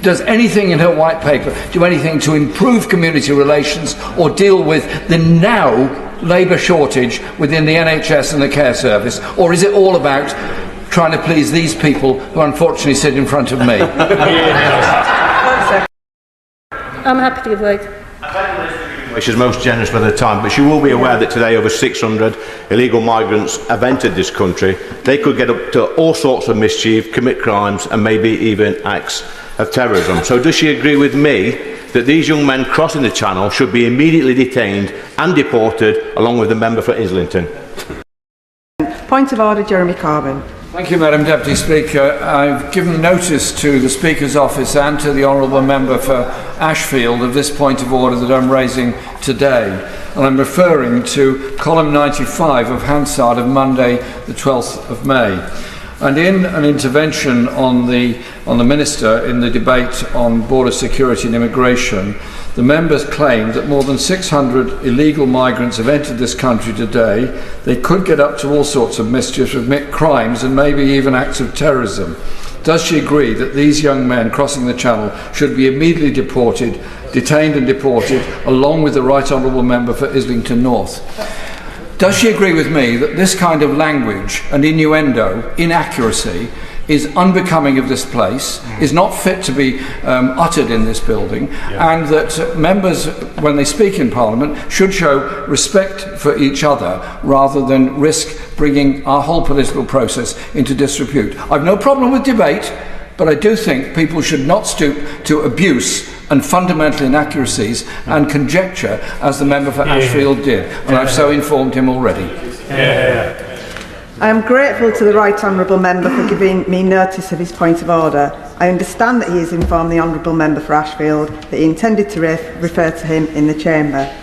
does anything in her white paper do anything to improve community relations or deal with the now labour shortage within the NHS and the care service, or is it all about trying to please these people who unfortunately sit in front of me? I'm happy to give way. She's most generous with her time, but she will be aware that today over 600 illegal migrants have entered this country. They could get up to all sorts of mischief, commit crimes and maybe even acts of terrorism. So does she agree with me that these young men crossing the Channel should be immediately detained and deported along with the member for Islington? Point of order, Jeremy Corbyn. Thank you, Madam Deputy Speaker. I've given notice to the Speaker's office and to the Honourable Member for Ashfield of this point of order that I'm raising today. And I'm referring to column 95 of Hansard of Monday, the 12th of May. And in an intervention on the Minister in the debate on border security and immigration, the members claimed that more than 600 illegal migrants have entered this country today. They could get up to all sorts of mischief, commit crimes and maybe even acts of terrorism. Does she agree that these young men crossing the Channel should be immediately detained and deported, along with the Right Honourable Member for Islington North? Does she agree with me that this kind of language and innuendo, inaccuracy, is unbecoming of this place, is not fit to be uttered in this building, and that members, when they speak in Parliament, should show respect for each other rather than risk bringing our whole political process into disrepute? I've no problem with debate, but I do think people should not stoop to abuse and fundamental inaccuracies and conjecture as the member for Ashfield did, and I've so informed him already. I am grateful to the Right Honourable Member for giving me notice of his point of order. I understand that he has informed the Honourable Member for Ashfield that he intended to refer to him in the Chamber.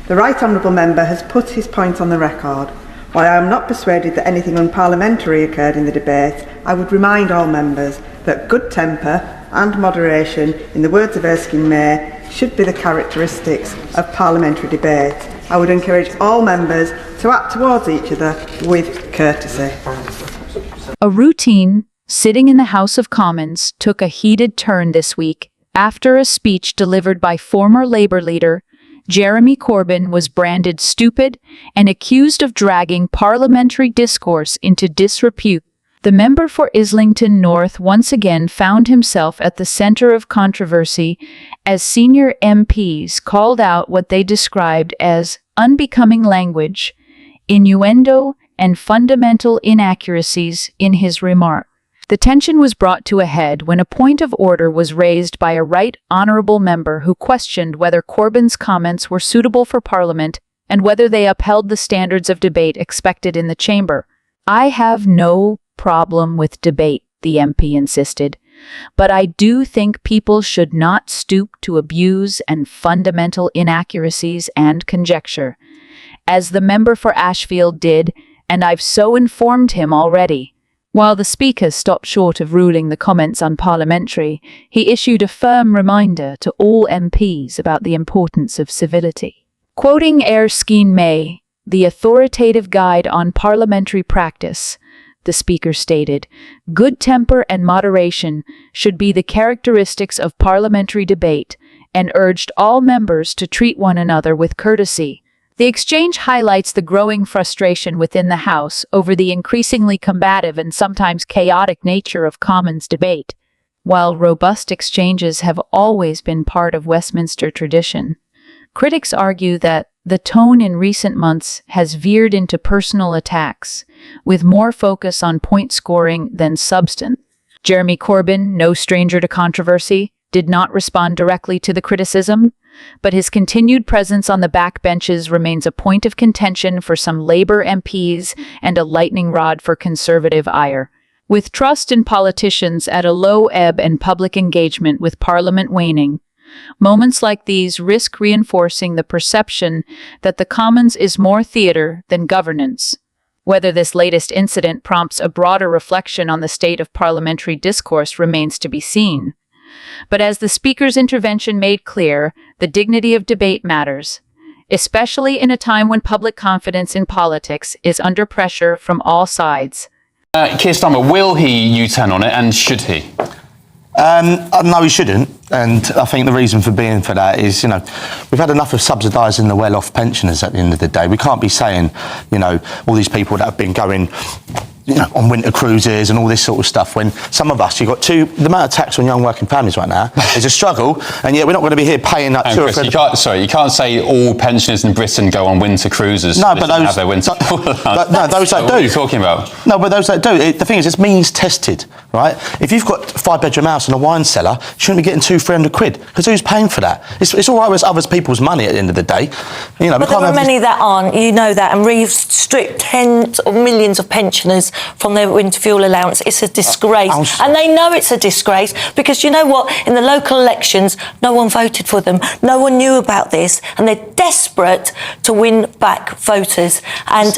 The Right Honourable Member has put his point on the record. While I am not persuaded that anything unparliamentary occurred in the debate, I would remind all members that good temper and moderation, in the words of Erskine May, should be the characteristics of parliamentary debate. I would encourage all members to act towards each other with courtesy. A routine sitting in the House of Commons took a heated turn this week after a speech delivered by former Labour leader Jeremy Corbyn was branded stupid and accused of dragging parliamentary discourse into disrepute. The member for Islington North once again found himself at the centre of controversy as senior MPs called out what they described as unbecoming language, innuendo, and fundamental inaccuracies in his remark. The tension was brought to a head when a point of order was raised by a Right Honourable Member who questioned whether Corbyn's comments were suitable for Parliament and whether they upheld the standards of debate expected in the chamber. "I have no problem with debate," the MP insisted, "but I do think people should not stoop to abuse and fundamental inaccuracies and conjecture, as the member for Ashfield did, and I've so informed him already." While the Speaker stopped short of ruling the comments unparliamentary, he issued a firm reminder to all MPs about the importance of civility. Quoting Erskine May, the authoritative guide on parliamentary practice, the Speaker stated, "Good temper and moderation should be the characteristics of parliamentary debate," and urged all members to treat one another with courtesy. The exchange highlights the growing frustration within the House over the increasingly combative and sometimes chaotic nature of Commons debate. While robust exchanges have always been part of Westminster tradition, critics argue that the tone in recent months has veered into personal attacks, with more focus on point scoring than substance. Jeremy Corbyn, no stranger to controversy, did not respond directly to the criticism, but his continued presence on the backbenches remains a point of contention for some Labour MPs and a lightning rod for Conservative ire. With trust in politicians at a low ebb and public engagement with Parliament waning, moments like these risk reinforcing the perception that the Commons is more theatre than governance. Whether this latest incident prompts a broader reflection on the state of parliamentary discourse remains to be seen. But as the Speaker's intervention made clear, the dignity of debate matters, especially in a time when public confidence in politics is under pressure from all sides. Keir Starmer, will he U-turn on it, and should he? No, he shouldn't. And I think the reason for being for that is, we've had enough of subsidising the well-off pensioners at the end of the day. We can't be saying, all these people that have been going, on winter cruises and all this sort of stuff, when some of us, the amount of tax on young working families right now is a struggle, and yet we're not going to be here paying that. Chris, you can't say all pensioners in Britain go on winter cruises. No, but those have their winter. Those that do. What are you talking about? No, but those that do. The thing is, it's means tested, right? If you've got a 5-bedroom house and a wine cellar, you shouldn't be getting 200-300 quid, because who's paying for that? It's all right with other people's money at the end of the day. But there are many that aren't, that, and we've stripped tens of millions of pensioners from their winter fuel allowance. It's a disgrace. And they know it's a disgrace, because you know what? In the local elections, no one voted for them. No one knew about this, and they're desperate to win back voters. And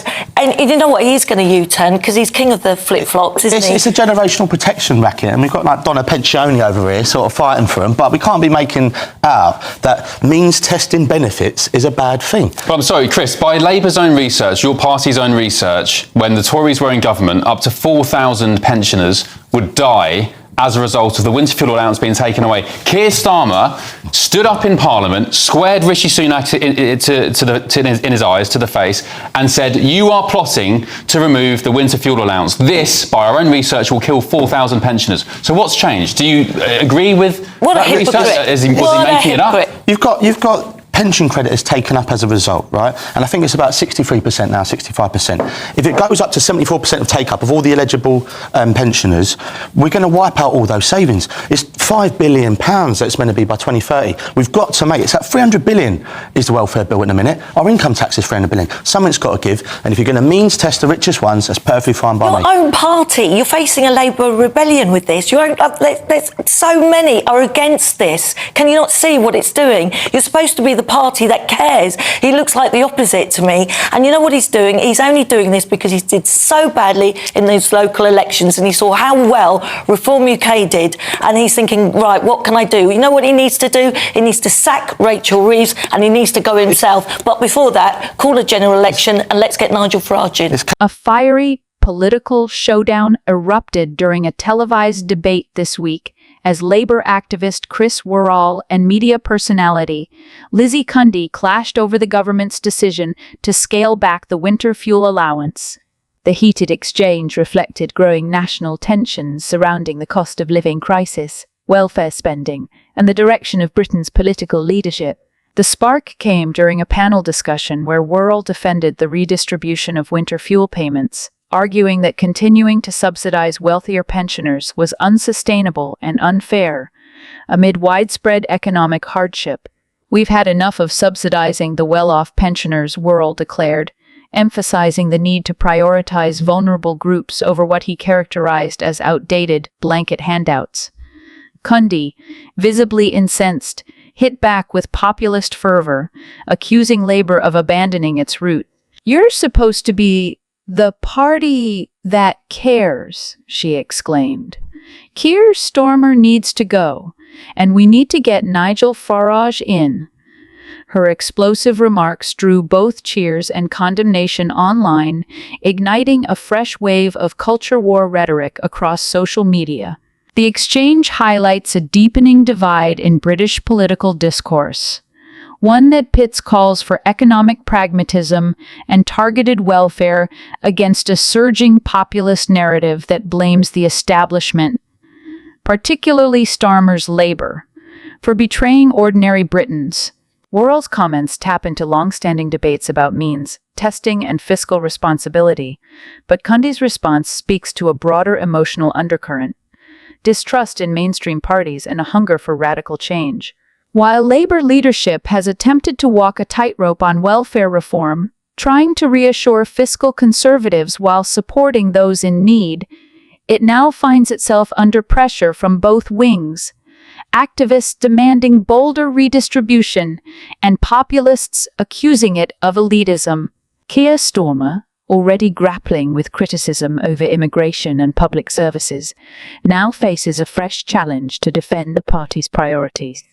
you know what? He is going to U-turn, because he's king of the flip-flops, isn't he? It's a generational protection racket, and we've got like Donna Pensioni over here sort of fighting for them, but we can't be making out that means testing benefits is a bad thing. But I'm sorry, Chris, by Labour's own research, your party's own research, when the Tories were in government, up to 4,000 pensioners would die as a result of the winter fuel allowance being taken away. Keir Starmer stood up in Parliament, squared Rishi Sunak in his eyes, to the face, and said, "You are plotting to remove the winter fuel allowance. This, by our own research, will kill 4,000 pensioners." So what's changed? Do you agree with that research? Was he making it up? You've got pension credit is taken up as a result, right? And I think it's about 63% now, 65%. If it goes up to 74% of take-up of all the eligible pensioners, we're going to wipe out all those savings. It's £5 billion that it's meant to be by 2030. We've got to make it's at 300 billion is the welfare bill in a minute. Our income tax is 300 billion. Something's got to give. And if you're going to means test the richest ones, that's perfectly fine by me. Your own party, you're facing a Labour rebellion with this. There's so many are against this. Can you not see what it's doing? You're supposed to be the party that cares. He looks like the opposite to me. And you know what he's doing? He's only doing this because he did so badly in those local elections, and he saw how well Reform UK did, and he's thinking, right, what can I do? You know what he needs to do? He needs to sack Rachel Reeves, and he needs to go himself. But before that, call a general election and let's get Nigel Farage in. A fiery political showdown erupted during a televised debate this week as Labour activist Chris Worrall and media personality Lizzie Cundy clashed over the government's decision to scale back the winter fuel allowance. The heated exchange reflected growing national tensions surrounding the cost of living crisis, welfare spending, and the direction of Britain's political leadership. The spark came during a panel discussion where Worrall defended the redistribution of winter fuel payments, arguing that continuing to subsidize wealthier pensioners was unsustainable and unfair. Amid widespread economic hardship, "We've had enough of subsidizing the well-off pensioners," Worrall declared, emphasizing the need to prioritize vulnerable groups over what he characterized as outdated blanket handouts. Cundy, visibly incensed, hit back with populist fervor, accusing Labour of abandoning its route. "You're supposed to be the party that cares," she exclaimed. "Keir Starmer needs to go, and we need to get Nigel Farage in." Her explosive remarks drew both cheers and condemnation online, igniting a fresh wave of culture war rhetoric across social media. The exchange highlights a deepening divide in British political discourse, one that pits calls for economic pragmatism and targeted welfare against a surging populist narrative that blames the establishment, particularly Starmer's Labour, for betraying ordinary Britons. Worrall's comments tap into long-standing debates about means, testing, and fiscal responsibility, but Cundy's response speaks to a broader emotional undercurrent: distrust in mainstream parties and a hunger for radical change. While Labour leadership has attempted to walk a tightrope on welfare reform, trying to reassure fiscal conservatives while supporting those in need, it now finds itself under pressure from both wings. Activists demanding bolder redistribution and populists accusing it of elitism. Keir Starmer, already grappling with criticism over immigration and public services, now faces a fresh challenge to defend the party's priorities.